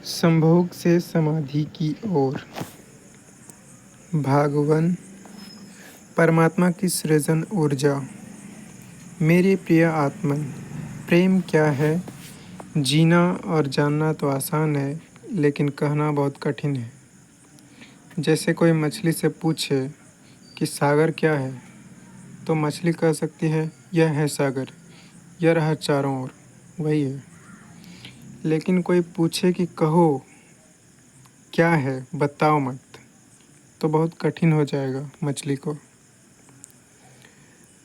संभोग से समाधि की ओर। भागवन। परमात्मा की सृजन ऊर्जा। मेरे प्रिय आत्मन, प्रेम क्या है? जीना और जानना तो आसान है, लेकिन कहना बहुत कठिन है। जैसे कोई मछली से पूछे कि सागर क्या है, तो मछली कह सकती है, यह है सागर, यह रहा चारों ओर, वही है। लेकिन कोई पूछे कि कहो क्या है, बताओ मत, तो बहुत कठिन हो जाएगा मछली को।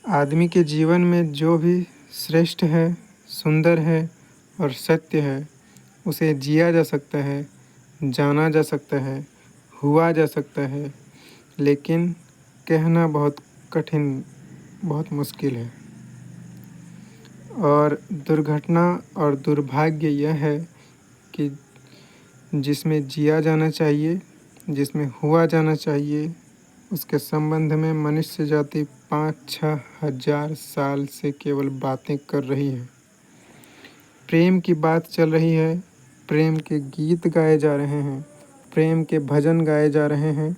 आदमी के जीवन में जो भी श्रेष्ठ है, सुंदर है और सत्य है, उसे जिया जा सकता है, जाना जा सकता है, हुआ जा सकता है, लेकिन कहना बहुत कठिन, बहुत मुश्किल है। और दुर्घटना और दुर्भाग्य यह है कि जिसमें जिया जाना चाहिए, जिसमें हुआ जाना चाहिए, उसके संबंध में मनुष्य जाति 5-6 हजार साल से केवल बातें कर रही है। प्रेम की बात चल रही है, प्रेम के गीत गाए जा रहे हैं, प्रेम के भजन गाए जा रहे हैं,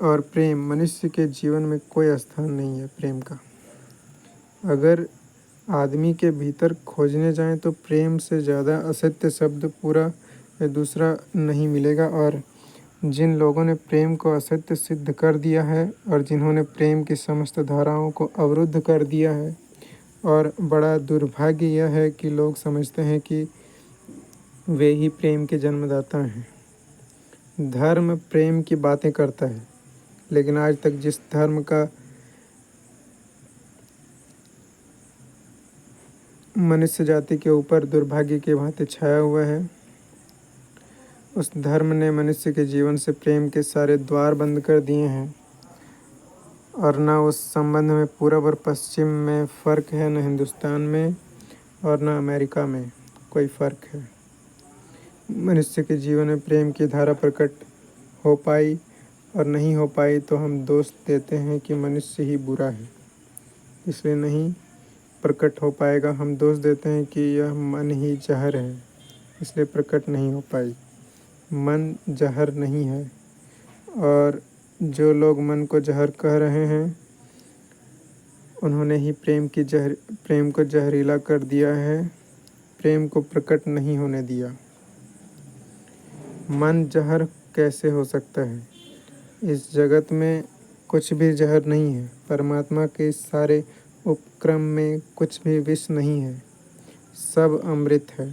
और प्रेम मनुष्य के जीवन में कोई स्थान नहीं है प्रेम का। अगर आदमी के भीतर खोजने जाएं तो प्रेम से ज़्यादा असत्य शब्द पूरा या दूसरा नहीं मिलेगा। और जिन लोगों ने प्रेम को असत्य सिद्ध कर दिया है और जिन्होंने प्रेम की समस्त धाराओं को अवरुद्ध कर दिया है, और बड़ा दुर्भाग्य यह है कि लोग समझते हैं कि वे ही प्रेम के जन्मदाता हैं। धर्म प्रेम की बातें करता है, लेकिन आज तक जिस धर्म का मनुष्य जाति के ऊपर दुर्भाग्य की भांति छाया हुआ है, उस धर्म ने मनुष्य के जीवन से प्रेम के सारे द्वार बंद कर दिए हैं। और न उस संबंध में पूरब और पश्चिम में फ़र्क है, न हिंदुस्तान में और न अमेरिका में कोई फ़र्क है। मनुष्य के जीवन में प्रेम की धारा प्रकट हो पाई और नहीं हो पाई तो हम दोष देते हैं कि मनुष्य ही बुरा है, इसलिए नहीं प्रकट हो पाएगा। हम दोष देते हैं कि यह मन ही जहर है, इसलिए प्रकट नहीं हो पाई। मन जहर नहीं है, और जो लोग मन को जहर कह रहे हैं उन्होंने ही प्रेम को जहरीला कर दिया है, प्रेम को प्रकट नहीं होने दिया। मन जहर कैसे हो सकता है? इस जगत में कुछ भी जहर नहीं है। परमात्मा के इस सारे उपक्रम में कुछ भी विष नहीं है, सब अमृत है।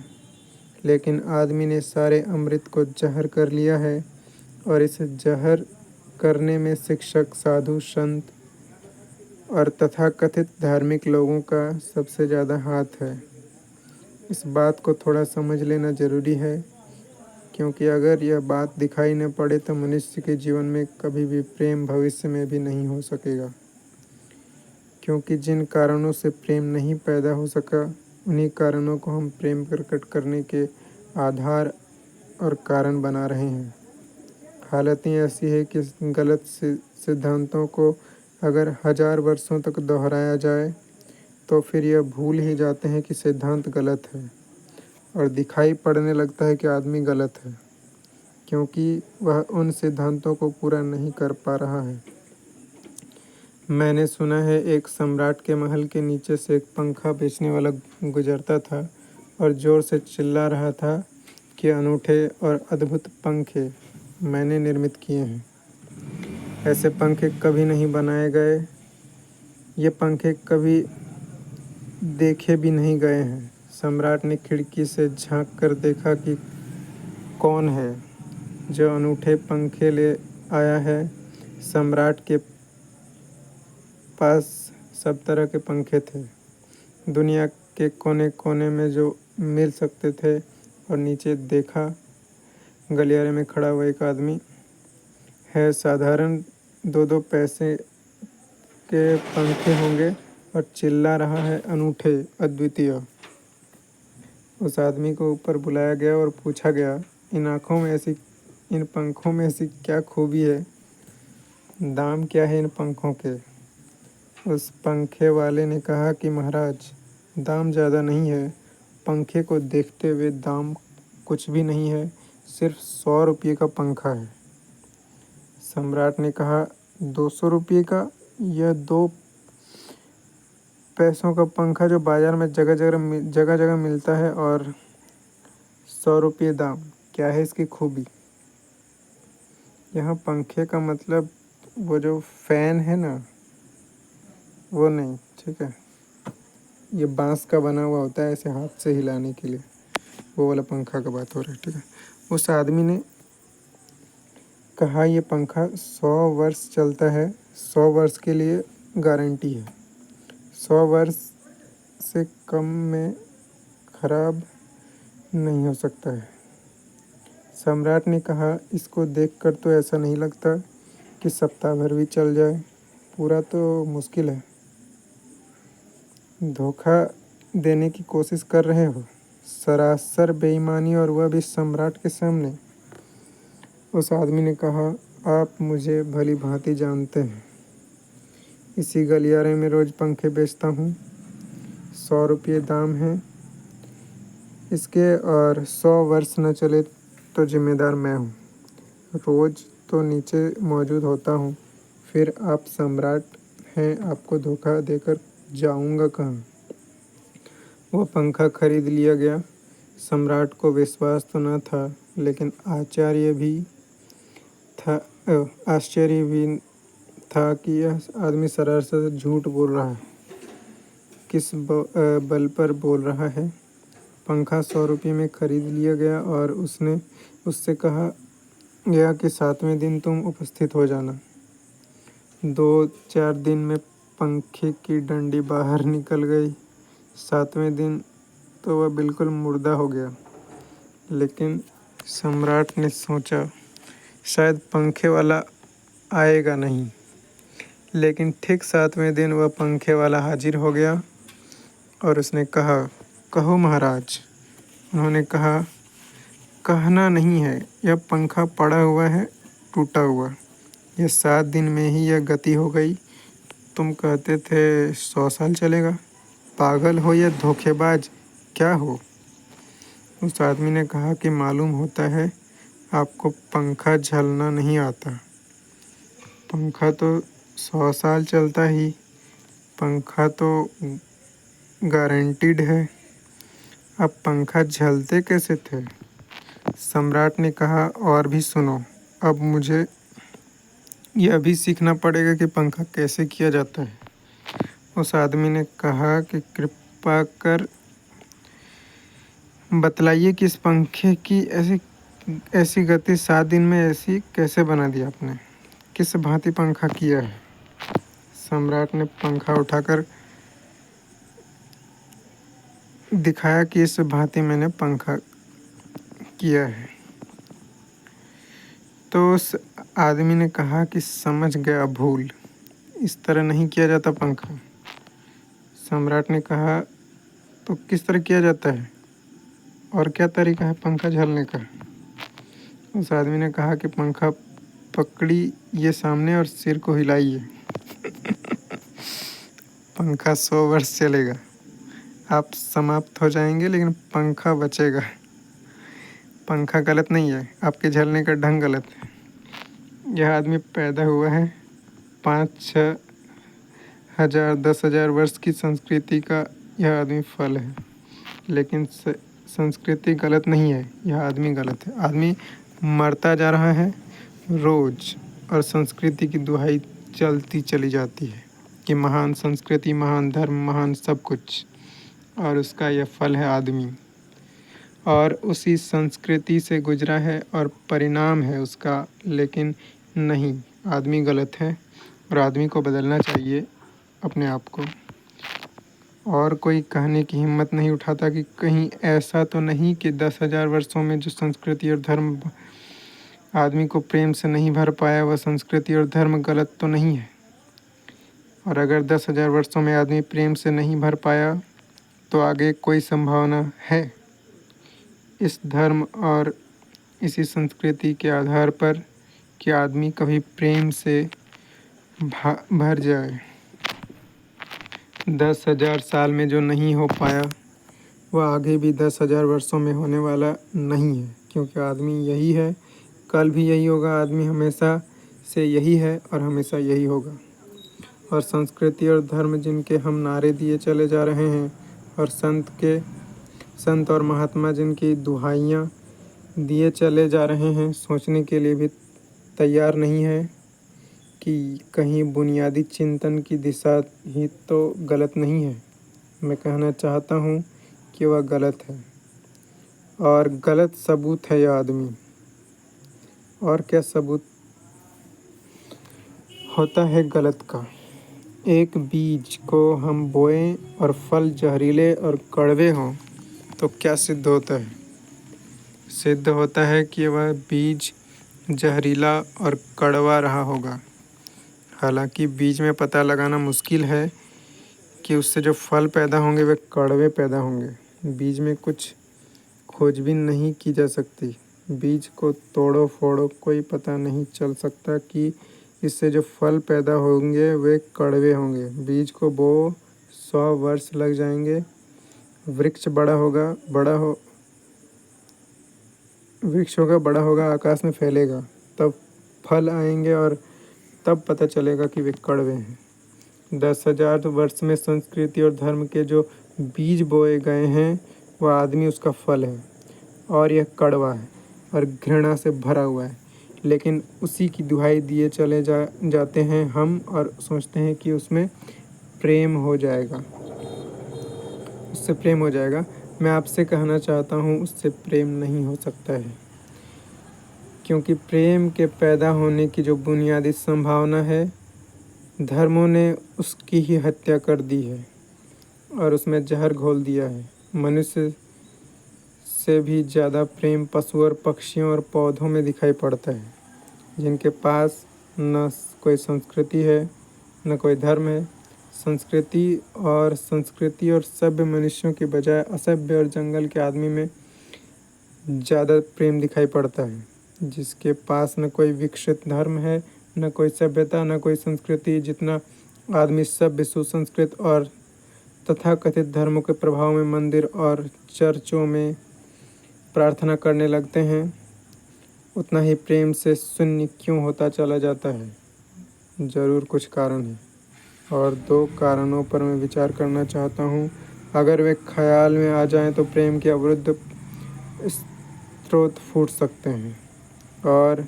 लेकिन आदमी ने सारे अमृत को जहर कर लिया है, और इसे जहर करने में शिक्षक, साधु, संत और तथाकथित धार्मिक लोगों का सबसे ज़्यादा हाथ है। इस बात को थोड़ा समझ लेना ज़रूरी है, क्योंकि अगर यह बात दिखाई न पड़े तो मनुष्य के जीवन में कभी भी प्रेम भविष्य में भी नहीं हो सकेगा। क्योंकि जिन कारणों से प्रेम नहीं पैदा हो सका, उन्हीं कारणों को हम प्रेम प्रकट करने के आधार और कारण बना रहे हैं। हालत ही ऐसी है कि गलत सिद्धांतों को अगर 1000 वर्षों तक दोहराया जाए तो फिर यह भूल ही जाते हैं कि सिद्धांत गलत है, और दिखाई पड़ने लगता है कि आदमी गलत है, क्योंकि वह उन सिद्धांतों को पूरा नहीं कर पा रहा है। मैंने सुना है एक सम्राट के महल के नीचे से एक पंखा बेचने वाला गुजरता था और ज़ोर से चिल्ला रहा था कि अनूठे और अद्भुत पंखे मैंने निर्मित किए हैं। ऐसे पंखे कभी नहीं बनाए गए, ये पंखे कभी देखे भी नहीं गए हैं। सम्राट ने खिड़की से झांक कर देखा कि कौन है जो अनूठे पंखे ले आया है। सम्राट के पास सब तरह के पंखे थे, दुनिया के कोने कोने में जो मिल सकते थे। और नीचे देखा, गलियारे में खड़ा हुआ एक आदमी है, साधारण 2-2 पैसे के पंखे होंगे, और चिल्ला रहा है अनूठे, अद्वितीय। उस आदमी को ऊपर बुलाया गया और पूछा गया, इन पंखों में ऐसी क्या खूबी है, दाम क्या है इन पंखों के? उस पंखे वाले ने कहा कि महाराज, दाम ज़्यादा नहीं है, पंखे को देखते हुए, दाम कुछ भी नहीं है, सिर्फ 100 रुपये का पंखा है। सम्राट ने कहा, 200 रुपये का? यह 2 पैसों का पंखा जो बाजार में जगह जगह मिलता है, और 100 रुपये दाम। क्या है इसकी खूबी? यहाँ पंखे का मतलब वो जो फैन है ना, वो नहीं, ठीक है। ये बांस का बना हुआ होता है, ऐसे हाथ से हिलाने के लिए, वो वाला पंखा का बात हो रहा है, ठीक है। उस आदमी ने कहा, ये पंखा 100 वर्ष चलता है, 100 वर्ष के लिए गारंटी है, 100 वर्ष से कम में खराब नहीं हो सकता है। सम्राट ने कहा, इसको देखकर तो ऐसा नहीं लगता कि सप्ताह भर भी चल जाए, पूरा तो मुश्किल है। धोखा देने की कोशिश कर रहे हो। सरासर बेईमानी, और वह भी सम्राट के सामने। उस आदमी ने कहा, आप मुझे भली भांति जानते हैं, इसी गलियारे में रोज पंखे बेचता हूँ, 100 रुपये दाम है इसके, और 100 वर्ष न चले तो जिम्मेदार मैं हूँ। रोज तो नीचे मौजूद होता हूँ, फिर आप सम्राट हैं, आपको धोखा देकर जाऊँगा कहाँ। वो पंखा खरीद लिया गया। सम्राट को विश्वास तो न था, लेकिन आश्चर्य भी था कि यह आदमी सरासर झूठ बोल रहा है। किस बल पर बोल रहा है? पंखा 100 रुपये में खरीद लिया गया, और उससे कहा गया कि 7वें दिन तुम उपस्थित हो जाना। 2-4 दिन में पंखे की डंडी बाहर निकल गई। 7वें दिन तो वह बिल्कुल मुर्दा हो गया। लेकिन सम्राट ने सोचा, शायद पंखे वाला आएगा नहीं। लेकिन ठीक 7वें दिन वह पंखे वाला हाजिर हो गया, और उसने कहा, कहो महाराज। उन्होंने कहा, कहना नहीं है, यह पंखा पड़ा हुआ है, टूटा हुआ। यह 7 दिन में ही यह गति हो गई। तुम कहते थे 100 साल चलेगा। पागल हो या धोखेबाज, क्या हो? उस आदमी ने कहा कि मालूम होता है आपको पंखा झलना नहीं आता। पंखा तो 100 साल चलता ही, पंखा तो गारंटीड है। अब पंखा झलते कैसे थे? सम्राट ने कहा, और भी सुनो, अब मुझे यह भी सीखना पड़ेगा कि पंखा कैसे किया जाता है। उस आदमी ने कहा कि कृपा कर बतलाइए कि इस पंखे की ऐसी गति 7 दिन में ऐसी कैसे बना दी आपने? किस भांति पंखा किया है? सम्राट ने पंखा उठाकर दिखाया कि इस भांति मैंने पंखा किया है। तो उस आदमी ने कहा कि समझ गया भूल, इस तरह नहीं किया जाता पंखा। सम्राट ने कहा, तो किस तरह किया जाता है, और क्या तरीका है पंखा झलने का? उस आदमी ने कहा कि पंखा पकड़िए सामने और सिर को हिलाइए। पंखा 100 वर्ष चलेगा। आप समाप्त हो जाएंगे, लेकिन पंखा बचेगा। पंखा गलत नहीं है, आपके झलने का ढंग गलत है। यह आदमी पैदा हुआ है 5-6 हज़ार 10,000 वर्ष की संस्कृति का, यह आदमी फल है। लेकिन संस्कृति गलत नहीं है, यह आदमी गलत है। आदमी मरता जा रहा है रोज, और संस्कृति की दुहाई चलती चली जाती है कि महान संस्कृति, महान धर्म, महान सब कुछ, और उसका यह फल है आदमी। और उसी संस्कृति से गुजरा है, और परिणाम है उसका। लेकिन नहीं, आदमी गलत है, और आदमी को बदलना चाहिए अपने आप को। और कोई कहने की हिम्मत नहीं उठाता कि कहीं ऐसा तो नहीं कि 10,000 वर्षों में जो संस्कृति और धर्म आदमी को प्रेम से नहीं भर पाया, वह संस्कृति और धर्म गलत तो नहीं है। और अगर 10,000 वर्षों में आदमी प्रेम से नहीं भर पाया, तो आगे कोई संभावना है इस धर्म और इसी संस्कृति के आधार पर कि आदमी कभी प्रेम से भर जाए। 10,000 साल में जो नहीं हो पाया, वह आगे भी 10,000 वर्षों में होने वाला नहीं है, क्योंकि आदमी यही है, कल भी यही होगा। आदमी हमेशा से यही है और हमेशा यही होगा। और संस्कृति और धर्म जिनके हम नारे दिए चले जा रहे हैं, और संत और महात्मा जिनकी दुहाइयाँ दिए चले जा रहे हैं, सोचने के लिए भी तैयार नहीं है कि कहीं बुनियादी चिंतन की दिशा ही तो गलत नहीं है। मैं कहना चाहता हूँ कि वह गलत है, और गलत सबूत है यह आदमी। और क्या सबूत होता है गलत का? एक बीज को हम बोएं और फल जहरीले और कड़वे हों तो क्या सिद्ध होता है? सिद्ध होता है कि वह बीज जहरीला और कड़वा रहा होगा। हालांकि बीज में पता लगाना मुश्किल है कि उससे जो फल पैदा होंगे वे कड़वे पैदा होंगे। बीज में कुछ खोजबीन नहीं की जा सकती। बीज को तोड़ो फोड़ो कोई पता नहीं चल सकता कि इससे जो फल पैदा होंगे वे कड़वे होंगे। बीज को बो 100 वर्ष लग जाएंगे। वृक्ष बड़ा होगा, आकाश में फैलेगा, तब फल आएंगे और तब पता चलेगा कि वे कड़वे हैं। 10,000 वर्ष में संस्कृति और धर्म के जो बीज बोए गए हैं वह आदमी उसका फल है, और यह कड़वा है और घृणा से भरा हुआ है। लेकिन उसी की दुहाई दिए चले जाते हैं हम, और सोचते हैं कि उसमें प्रेम हो जाएगा, उससे प्रेम हो जाएगा। मैं आपसे कहना चाहता हूँ उससे प्रेम नहीं हो सकता है, क्योंकि प्रेम के पैदा होने की जो बुनियादी संभावना है, धर्मों ने उसकी ही हत्या कर दी है और उसमें जहर घोल दिया है। मनुष्य से भी ज़्यादा प्रेम पशु और पक्षियों और पौधों में दिखाई पड़ता है, जिनके पास न कोई संस्कृति है न कोई धर्म है। संस्कृति और सभ्य मनुष्यों के बजाय असभ्य और जंगल के आदमी में ज़्यादा प्रेम दिखाई पड़ता है, जिसके पास न कोई विकसित धर्म है, न कोई सभ्यता, न कोई संस्कृति। जितना आदमी सभ्य, सुसंस्कृत और तथाकथित धर्मों के प्रभाव में मंदिर और चर्चों में प्रार्थना करने लगते हैं, उतना ही प्रेम से शून्य क्यों होता चला जाता है? ज़रूर कुछ कारण है, और 2 कारणों पर मैं विचार करना चाहता हूँ। अगर वे ख्याल में आ जाएं तो प्रेम के अवरुद्ध स्रोत फूट सकते हैं और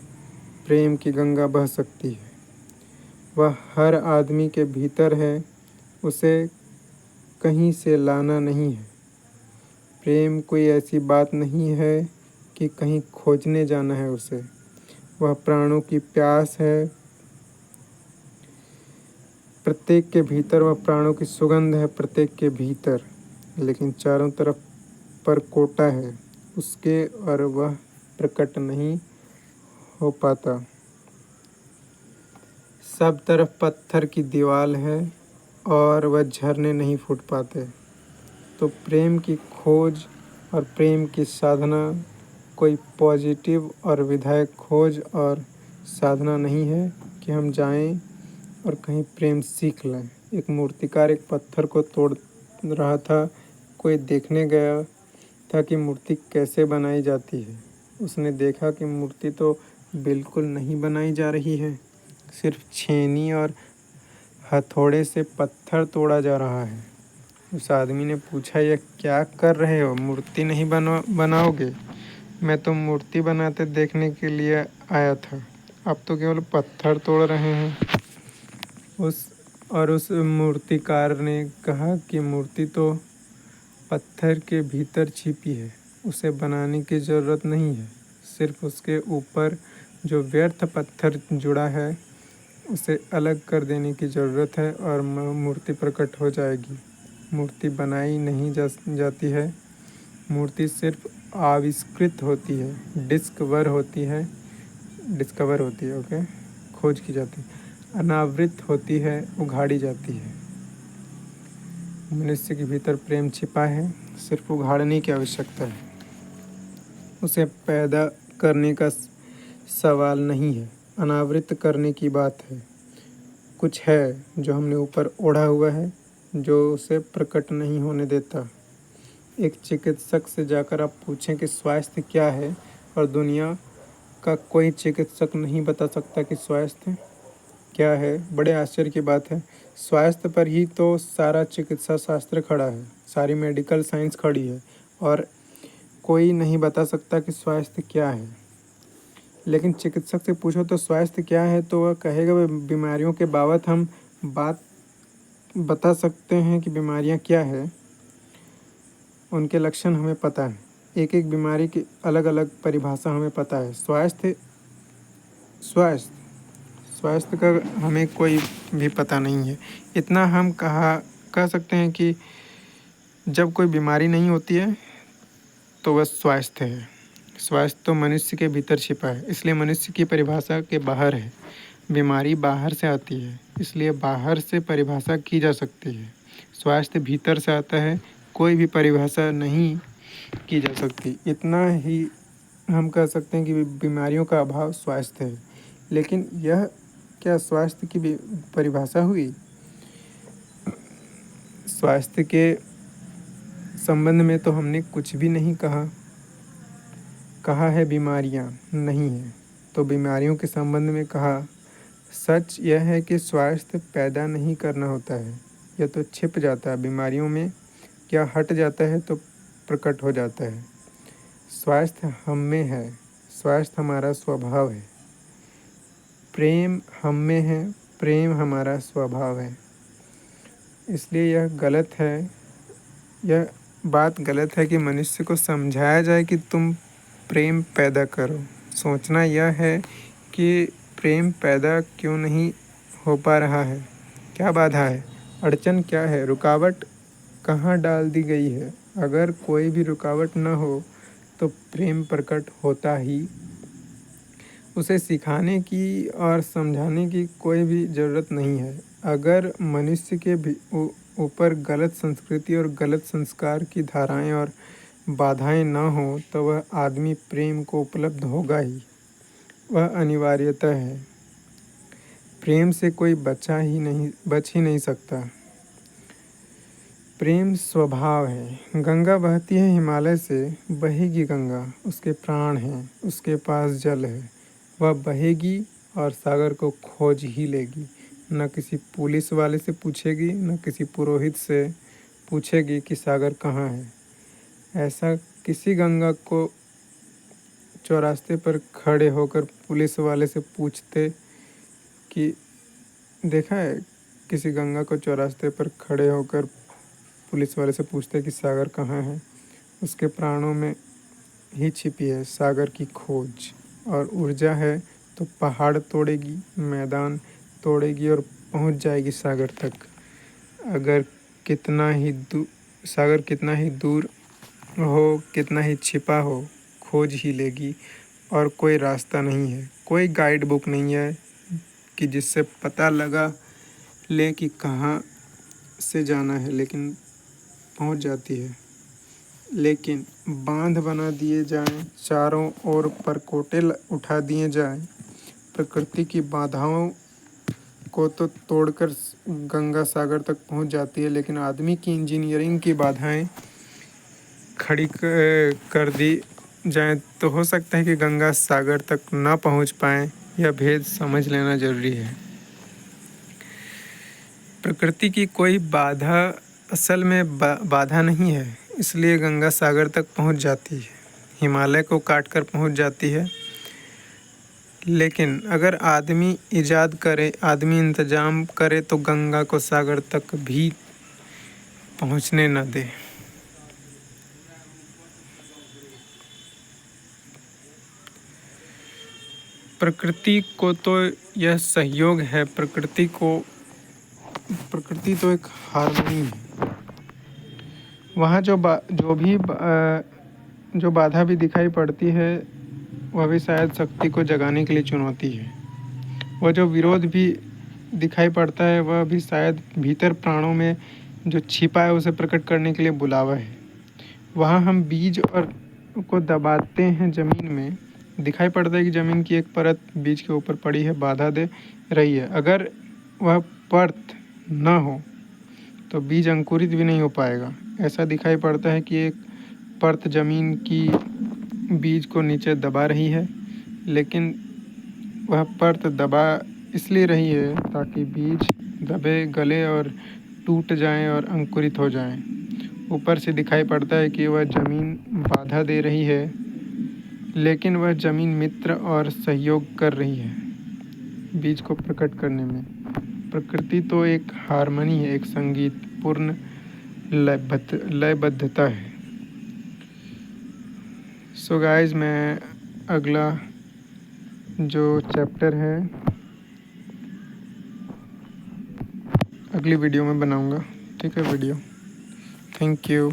प्रेम की गंगा बह सकती है। वह हर आदमी के भीतर है, उसे कहीं से लाना नहीं है। प्रेम कोई ऐसी बात नहीं है कि कहीं खोजने जाना है उसे। वह प्राणों की प्यास है, प्रत्येक के भीतर। वह प्राणों की सुगंध है, प्रत्येक के भीतर। लेकिन चारों तरफ पर कोटा है उसके, और वह प्रकट नहीं हो पाता। सब तरफ पत्थर की दीवार है और वह झरने नहीं फूट पाते। तो प्रेम की खोज और प्रेम की साधना कोई पॉजिटिव और विधायक खोज और साधना नहीं है कि हम जाएं और कहीं प्रेम सीख लें। एक मूर्तिकार एक पत्थर को तोड़ रहा था। कोई देखने गया था कि मूर्ति कैसे बनाई जाती है। उसने देखा कि मूर्ति तो बिल्कुल नहीं बनाई जा रही है, सिर्फ छेनी और हथौड़े से पत्थर तोड़ा जा रहा है। उस आदमी ने पूछा, यह क्या कर रहे हो? मूर्ति नहीं बनाओगे? मैं तो मूर्ति बनाते देखने के लिए आया था, आप तो केवल पत्थर तोड़ रहे हैं। उस मूर्तिकार ने कहा कि मूर्ति तो पत्थर के भीतर छिपी है, उसे बनाने की ज़रूरत नहीं है। सिर्फ उसके ऊपर जो व्यर्थ पत्थर जुड़ा है उसे अलग कर देने की ज़रूरत है और मूर्ति प्रकट हो जाएगी। मूर्ति बनाई नहीं जाती है, मूर्ति सिर्फ आविष्कृत होती है, डिस्कवर होती है, ओके, खोज की जाती है, अनावृत होती है, उघाड़ी जाती है। मनुष्य के भीतर प्रेम छिपा है, सिर्फ उघाड़ने की आवश्यकता है। उसे पैदा करने का सवाल नहीं है, अनावृत करने की बात है। कुछ है जो हमने ऊपर ओढ़ा हुआ है, जो उसे प्रकट नहीं होने देता। एक चिकित्सक से जाकर आप पूछें कि स्वास्थ्य क्या है, और दुनिया का कोई चिकित्सक नहीं बता सकता कि स्वास्थ्य क्या है। बड़े आश्चर्य की बात है। स्वास्थ्य पर ही तो सारा चिकित्सा शास्त्र खड़ा है, सारी मेडिकल साइंस खड़ी है, और कोई नहीं बता सकता कि स्वास्थ्य क्या है। लेकिन चिकित्सक से पूछो तो स्वास्थ्य क्या है, तो वह कहेगा वह बीमारियों के बाबत हम बात बता सकते हैं कि बीमारियां क्या है, उनके लक्षण हमें पता है, एक एक बीमारी की अलग अलग परिभाषा हमें पता है। स्वास्थ्य स्वास्थ्य स्वास्थ्य का हमें कोई भी पता नहीं है। इतना हम कह सकते हैं कि जब कोई बीमारी नहीं होती है तो वह स्वास्थ्य है। स्वास्थ्य तो मनुष्य के भीतर छिपा है, इसलिए मनुष्य की परिभाषा के बाहर है। बीमारी बाहर से आती है, इसलिए बाहर से परिभाषा की जा सकती है। स्वास्थ्य भीतर से आता है, कोई भी परिभाषा नहीं की जा सकती। इतना ही हम कह सकते हैं कि बीमारियों का अभाव स्वास्थ्य है। लेकिन यह क्या स्वास्थ्य की परिभाषा हुई? स्वास्थ्य के संबंध में तो हमने कुछ भी नहीं कहा है बीमारियां नहीं है, तो बीमारियों के संबंध में कहा। सच यह है कि स्वास्थ्य पैदा नहीं करना होता है, यह तो छिप जाता है बीमारियों में। क्या हट जाता है तो प्रकट हो जाता है। स्वास्थ्य हम में है, स्वास्थ्य हमारा स्वभाव है। प्रेम हम में है, प्रेम हमारा स्वभाव है। इसलिए यह गलत है, यह बात गलत है कि मनुष्य को समझाया जाए कि तुम प्रेम पैदा करो। सोचना यह है कि प्रेम पैदा क्यों नहीं हो पा रहा है, क्या बाधा है, अड़चन क्या है, रुकावट कहाँ डाल दी गई है। अगर कोई भी रुकावट न हो तो प्रेम प्रकट होता ही। उसे सिखाने की और समझाने की कोई भी ज़रूरत नहीं है। अगर मनुष्य के ऊपर गलत संस्कृति और गलत संस्कार की धाराएं और बाधाएं न हो तो वह आदमी प्रेम को उपलब्ध होगा ही, वह अनिवार्यता है। प्रेम से कोई बच ही नहीं सकता। प्रेम स्वभाव है। गंगा बहती है हिमालय से, बहेगी गंगा, उसके प्राण हैं, उसके पास जल है, वह बहेगी और सागर को खोज ही लेगी। न किसी पुलिस वाले से पूछेगी, न किसी पुरोहित से पूछेगी कि सागर कहाँ है। ऐसा किसी गंगा को चौरास्ते पर खड़े होकर पुलिस वाले से पूछते कि देखा है, किसी गंगा को चौरास्ते पर खड़े होकर पुलिस वाले से पूछते कि सागर कहाँ है। उसके प्राणों में ही छिपी है सागर की खोज, और ऊर्जा है तो पहाड़ तोड़ेगी, मैदान तोड़ेगी और पहुंच जाएगी सागर तक। अगर सागर कितना ही दूर हो, कितना ही छिपा हो, खोज ही लेगी। और कोई रास्ता नहीं है, कोई गाइड बुक नहीं है कि जिससे पता लगा ले कि कहाँ से जाना है, लेकिन पहुंच जाती है। लेकिन बांध बना दिए जाएं, चारों ओर परकोटे उठा दिए जाएं, प्रकृति की बाधाओं को तो तोड़कर गंगा सागर तक पहुंच जाती है, लेकिन आदमी की इंजीनियरिंग की बाधाएं खड़ी कर दी जाएं तो हो सकता है कि गंगा सागर तक ना पहुंच पाए। यह भेद समझ लेना जरूरी है। प्रकृति की कोई बाधा असल में बाधा नहीं है, इसलिए गंगा सागर तक पहुंच जाती है, हिमालय को काटकर पहुंच जाती है। लेकिन अगर आदमी इजाद करे, आदमी इंतजाम करे तो गंगा को सागर तक भी पहुंचने न दे। प्रकृति को तो यह सहयोग है, प्रकृति तो एक हार्मनी है। वहाँ जो बाधा भी दिखाई पड़ती है वह भी शायद शक्ति को जगाने के लिए चुनौती है। वह जो विरोध भी दिखाई पड़ता है वह भी शायद भीतर प्राणों में जो छिपा है उसे प्रकट करने के लिए बुलावा है। वहाँ हम बीज और को दबाते हैं, ज़मीन में दिखाई पड़ता है कि ज़मीन की एक परत बीज के ऊपर पड़ी है, बाधा दे रही है। अगर वह परत न हो तो बीज अंकुरित भी नहीं हो पाएगा। ऐसा दिखाई पड़ता है कि एक परत ज़मीन की बीज को नीचे दबा रही है, लेकिन वह परत दबा इसलिए रही है ताकि बीज दबे, गले और टूट जाएं और अंकुरित हो जाएं। ऊपर से दिखाई पड़ता है कि वह ज़मीन बाधा दे रही है, लेकिन वह ज़मीन मित्र और सहयोग कर रही है बीज को प्रकट करने में। प्रकृति तो एक हारमोनी है, एक संगीतपूर्ण लयबद्धता है। सो गाइस, मैं अगला जो चैप्टर है अगली वीडियो में बनाऊंगा। ठीक है वीडियो। Thank you.